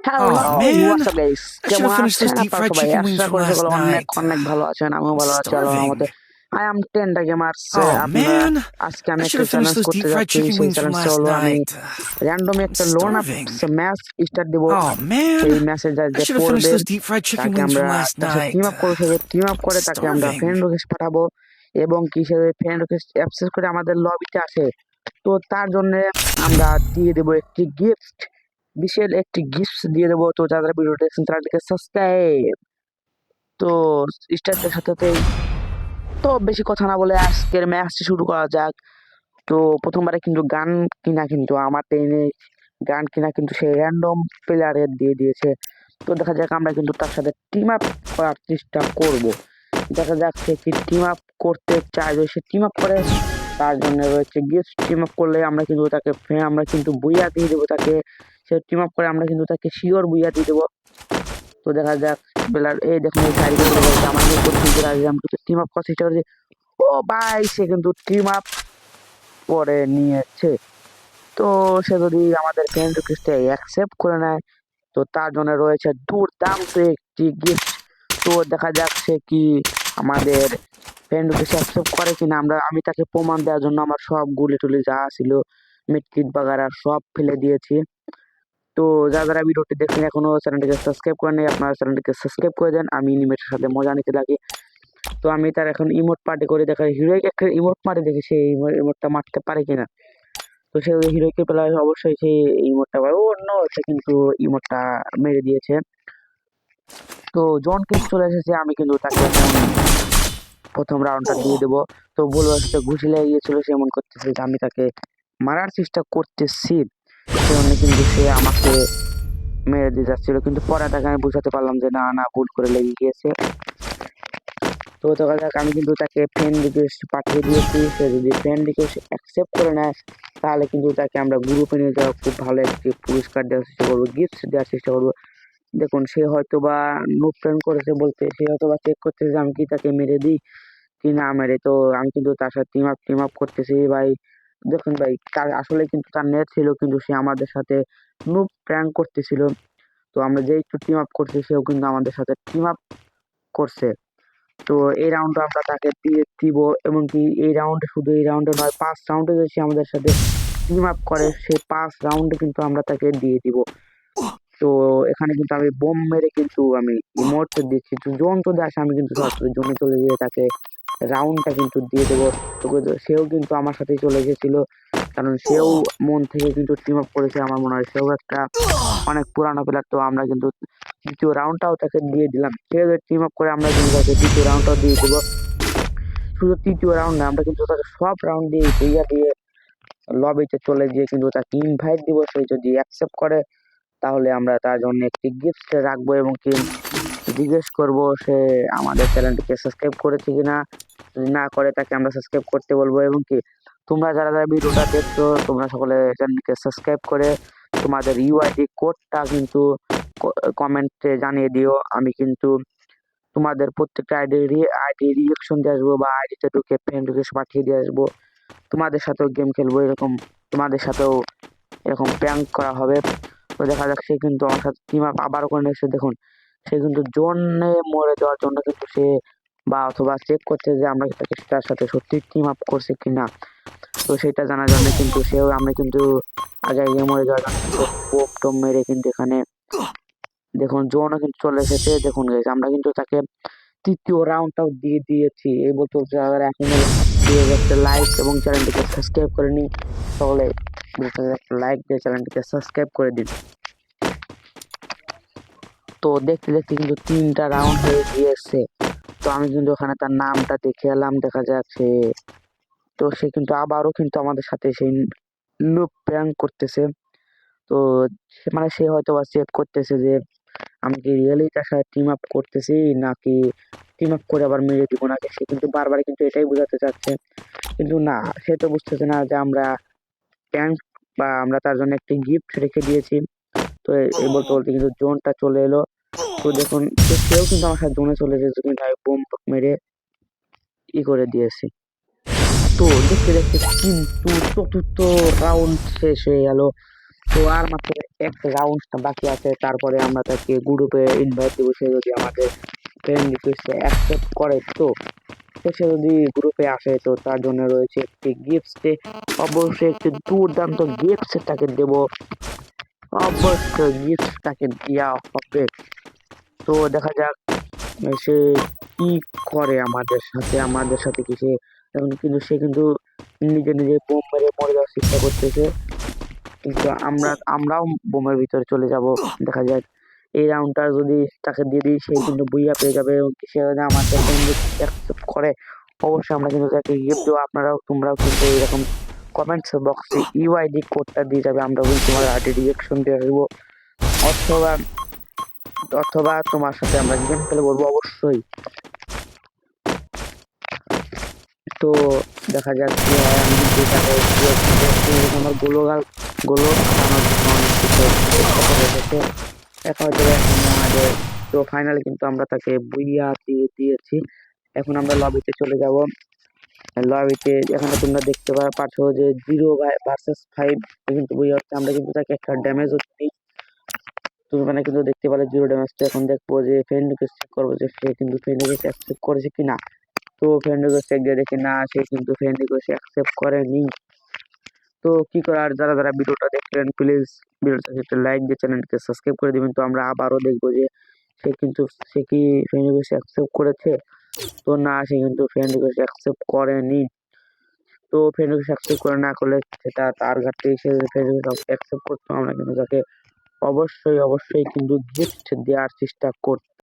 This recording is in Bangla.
Hello Oh man, WhatsApp guys, I should কেমন have finished আছেন those deep আপনারা fried সবাই? chicken wings আশা from করি last সকলে অনেক night. অনেক ভালো আছেন। আমিও ভালো আছি আল্লাহর Starving. রহমতে। I am Tenda gamers. Oh আপনারা man, আজকে আমি I should একটা have finished challenge those deep করতে fried যাচ্ছি। chicken সেই wings from চ্যালেঞ্জটা last হলো আমি night. র্যান্ডমলি I'm একটা loan up starving. Match start দিব। Oh man, সেই ম্যাচে I যে should have finished পড়বে those deep fried chicken তাকে wings আমরা from last তার সাথে night. টিম আপ করবো। সে টিম আপ I'm করে তাকে আমরা starving. ফ্রেন্ড রিকোয়েস্ট পাঠাবো এবং কি সে ফ্রেন্ড রিকোয়েস্ট অ্যাক্সেস করে আমাদের লবিতে আসে, তো তার জন্য আমরা দিয়ে দেবো একটি গিফট, বিশেষ একটি গিফট দিয়ে দেবো। তো যারা ভিডিওটা দেখছেন তাদেরকে সাবস্ক্রাইব। তো স্টার্টের সাথেই তো বেশি কথা না বলে আজকের ম্যাচটি শুরু করা যাক। তো প্রথমবারে কিন্তু গান কিনা, কিন্তু আমার ট্রেনে গান কিনা কিন্তু সে র্যান্ডম প্লেয়ারের দিয়ে দিয়েছে। তো দেখা যাক আমরা কিন্তু তার সাথে টিম আপ করার চেষ্টা করব। দেখা যাক সে কি টিম আপ করতে চায়। যদি সে টিম আপ করে তার জন্য রয়েছে গিফট। টিম আপ করলে আমরা কিন্তু তাকে আমরা কিন্তু বুইয়া দিয়ে দেবো তাকে। সে টিম আপ করে আমরা কিন্তু তাকে শিওর বুইয়া দিয়ে দেবো। তো দেখা যাক প্লেয়ার এই দেখুন এই সাইডে চলে গেছে। আমার কিন্তু আমি কিন্তু টিম আপ করার চেষ্টা করছি। ও ভাই সে কিন্তু টিম আপ করে নিয়েছে। তো সে যদি আমাদের ফ্রেন্ড রিকোয়েস্টে অ্যাকসেপ্ট করে নেয় তো তার জন্য রয়েছে দুর্দান্ত একটি গিফট। তো দেখা যাক সে কি আমাদের ফ্রেন্ড রিকোয়েস্ট অ্যাকসেপ্ট করে কিনা। আমি তাকে প্রমাণ দেওয়ার জন্য আমার সব গুলি টুলি যা ছিল মিটকিট বাগারা সব ফেলে দিয়েছি। তো যারা ভিডিওটি দেখছেন এখনো চ্যানেলটিকে সাবস্ক্রাইব করেন নাই, আপনারা চ্যানেলটিকে সাবস্ক্রাইব করে দেন। আমি ইনিমেটের সাথে মজা নিতে লাগি। তো আমি তার এখন ইমোট পার্টি করে দেখা হিরোইক একটা ইমোট মারে দেখি সে ইমোটটা মারতে পারে কিনা। তো সে হিরোইকে পেলে অবশ্যই সেই ইমোটটা পারে। ও নো, সে কিন্তু ইমোটটা মেরে দিয়েছে। তো জন কিন্তু চলে এসেছে। আমি কিন্তু তাকে এখন প্রথম রাউন্ডটা দিয়ে দেবো। তো ভুলবশত ঘুষি লেগে গিয়েছিল, সে এমন করতেছে যে আমি তাকে মারার চেষ্টা করতেছি, সেজন্য কিন্তু সে আমাকে মেরে দিয়ে যাচ্ছিল। কিন্তু পরে তাকে আমি বুঝাতে পারলাম যে না না ভুল করে লেগে গিয়েছে। তো দেখা যাক আমি কিন্তু তাকে ফ্রেন্ড রিকোয়েস্ট পাঠিয়ে দিয়েছি। সে যদি ফ্রেন্ড রিকোয়েস্ট অ্যাকসেপ্ট করে নেয় তাহলে কিন্তু তাকে আমরা গ্রুপে নিয়ে যাওয়া খুব ভালো একটি পুরস্কার দেওয়ার চেষ্টা করবো, গিফট দেওয়ার চেষ্টা করবো। দেখুন সে হয়তো বা নো ফ্রেন্ড করেছে বলতে সে হয়তো বা চেক করতেছে যে আমি কি তাকে মেরে দিই কি না মেরে। তো আমি কিন্তু তার সাথে টিম আপ করতেছি ভাই। দেখুন ভাই তার আসলে কিন্তু তার নেট ছিল, কিন্তু সে আমাদের সাথে নো প্র্যাঙ্ক করতেছিল। তো আমরা যেই একটু টিম আপ করছি সেও কিন্তু আমাদের সাথে টিম আপ করছে। তো এই রাউন্ডে আমরা তাকে দিয়ে দিব, এমনকি এই রাউন্ডে শুধু এই রাউন্ডে নয় 5 রাউন্ডে যদি সে আমাদের সাথে টিম আপ করে সেই 5 রাউন্ডে কিন্তু আমরা তাকে দিয়ে দিব। তো এখানে কিন্তু আমি বোম মেরে কিন্তু আমি ইমোট দিচ্ছি। তো জোন যদি আসে আমি কিন্তু সরাসরি জোনে চলে গিয়ে তাকে রাউন্ডটা কিন্তু দিয়ে দেবো। তো সেও কিন্তু আমার সাথেই চলে এসেছিল, কারণ সেও মন থেকে কিন্তু টিম আপ করেছে। আমার মনে হয় সেও একটা অনেক পুরানো প্লেয়ার। তো আমরা কিন্তু দ্বিতীয় রাউন্ডটাও তাকে দিয়ে দিলাম। সে টিম আপ করে আমরা কিন্তু তাকে দ্বিতীয় রাউন্ডটাও দিয়ে দেবো। শুধু তৃতীয় রাউন্ড না, আমরা কিন্তু তাকে সব রাউন্ড দিয়ে লবিতে চলে গিয়ে কিন্তু তাকে ইনভাইট দিব। সে যদি অ্যাকসেপ্ট করে তাহলে আমরা তার জন্য একটি গিফট রাখবো এবং কি জিজ্ঞেস করব সে আমাদের চ্যানেলটিকে সাবস্ক্রাইব করেছে কিনা। যদি না করে তাকে আমরা সাবস্ক্রাইব করতে বলবো। এবং কি তোমরা যারা যারা ভিডিওটা দেখছো তোমরা সকলে চ্যানেলটিকে সাবস্ক্রাইব করে তোমাদের ইউআইডি কোডটা কিন্তু কমেন্টে জানিয়ে দিও। আমি কিন্তু তোমাদের প্রত্যেকটা আইডি রিঅ্যাকশন দিয়ে আসবো বা আইডিতে ঢুকে ফ্রেন্ড রিকোয়েস্ট পাঠিয়ে দিয়ে আসবো। তোমাদের সাথেও গেম খেলবো, এরকম তোমাদের সাথেও এরকম প্র্যাঙ্ক করা হবে। তো দেখা যাক সে কিন্তু আমার সাথে টিম আপ আবারও করে নিয়েছে। দেখুন সে কিন্তু জোনে মরে যাওয়ার জন্য কিন্তু সে বা অথবা চেক করছে যে আমরা তাকে তার সাথে সত্যি টিম আপ করছে কিনা। তো সেটা জানার জন্য কিন্তু সেও আমরা কিন্তু আগে মরে যাওয়ার জন্য কিন্তু বোম টোম মেরে কিন্তু এখানে দেখুন জোনও কিন্তু চলে এসেছে। দেখুন guys, আমরা কিন্তু তাকে তৃতীয় রাউন্ডটাও দিয়ে দিয়েছি। এই বলতে যারা এখনো একটা লাইক এবং চ্যানেলটিকে সাবস্ক্রাইব করে নিন, সকলে একটা লাইক দিয়ে চ্যানেলটিকে সাবস্ক্রাইব করে দিন। তো দেখতে দেখতে কিন্তু 3টা রাউন্ড হয়ে গিয়েছে। তো আমি কিন্তু ওখানে তার নামটা দেখে এলাম। দেখা যাচ্ছে তো সে কিন্তু আবারও কিন্তু আমাদের সাথে সেই লুপ প্র্যাঙ্ক করতেছে। তো মানে সে হয়তো বা চেক করতেছে যে আমি কি রিয়েলি তার সাথে টিম আপ করতেছি নাকি টিম আপ করে আবার মেরে দিব নাকি। সে কিন্তু বারবার কিন্তু এটাই বোঝাতে চাচ্ছে, কিন্তু না সে তো বুঝতেছে না যে আমরা প্র্যাঙ্ক বা আমরা তার জন্য একটি গিফট রেখে দিয়েছি। তো এই বলতে বলতে কিন্তু জোনটা চলে এলো। তো দেখুন সেও কিন্তু আমার সাথে জোনে চলে এসেছে, কিন্তু আমি বোম মেরে করে দিয়েছি। তো দেখতে দেখতে কিন্তু চতুর্থ রাউন্ড শেষ হয়ে গেল। তো আর মাত্র একটা রাউন্ড বাকি আছে, তারপরে আমরা তাকে গ্রুপে ইনভাইট দেবো। সে যদি আমাদের ফ্রেন্ড রিকোয়েস্ট অ্যাকসেপ্ট করে, তো সে যদি গ্রুপে আসে, তো তার জন্য রয়েছে একটি গিফট। অবশ্যই একটি দুর্দান্ত গিফট তাকে দেব, অবশ্যই গিফট তাকে দেওয়া হবে। তো দেখা যাক সে কি করে আমাদের সাথে কি সে এখন কিন্তু সে কিন্তু নিজে নিজে বোম মেরে মরে যাওয়ার চেষ্টা করতেছে, কিন্তু আমরাও বোমের ভিতরে চলে যাব। দেখা যাক এই রাউন্ডটা যদি তাকে দিয়ে দিই, সে কিন্তু বুইয়া পেয়ে যাবে, এবং সে যদি আমাদের অ্যাকসেপ্ট করে, অবশ্যই আমরা কিন্তু তাকে গিফট দেবো। তোমরাও কিন্তু এরকম কমেন্টস বক্সে ইউআইডি কোডটা দিয়ে যাবে, আমরা তোমার আইডি রিঅ্যাকশন দিয়ে দেবো, অথবা অথবা তোমার সাথে আমরা গেম খেলে বলবো অবশ্যই। তো দেখা যাক কি হয়। আমি কিন্তু আমার গোলো ফাটানোর জন্য অনেক কিছু চেষ্টা করে রেখেছে এখন, হয়তো এখন আমাদের। তো ফাইনালি কিন্তু আমরা তাকে বুইয়া দিয়ে দিয়েছি। এখন আমরা লবিতে চলে যাব। লবিতে এখানে তোমরা দেখতে পাচ্ছ যে 0 ভার্সেস 5 কিন্তু বুইয়া হচ্ছে। আমরা কিন্তু তাকে একটা ড্যামেজও দিই, তুমি মানে কিন্তু দেখতে পেলে 0 ড্যামেজটা। এখন দেখবো যে ফ্রেন্ড রিকোয়েস্ট চেক করবো যে সে কিন্তু ফ্রেন্ড রিকোয়েস্ট অ্যাকসেপ্ট করেছে কিনা। তো ফ্রেন্ড রিকোয়েস্ট চেক দিয়ে দেখি না, সে কিন্তু ফ্রেন্ড রিকোয়েস্ট অ্যাকসেপ্ট করেনি। তো কি করার, যারা ভিডিওটা দেখলেন প্লিজ ভিডিওটাকে একটা লাইক দিয়ে চ্যানেলকে সাবস্ক্রাইব করে দিবেন। তো আমরা আবারও দেখবো যে সে কি ফ্রেন্ড রিকোয়েস্ট অ্যাকসেপ্ট করেছে। তো না, সে কিন্তু ফ্রেন্ড রিকোয়েস্ট অ্যাকসেপ্ট করেনি। তো ফ্রেন্ড রিকোয়েস্ট অ্যাকসেপ্ট না করলে সেটা তার ঘাটতি, সে ফ্রেন্ড রিকোয়েস্ট অ্যাকসেপ্ট করতো, আমরা কিন্তু তাকে অবশ্যই কিন্তু গিফট দেওয়ার চেষ্টা করতাম।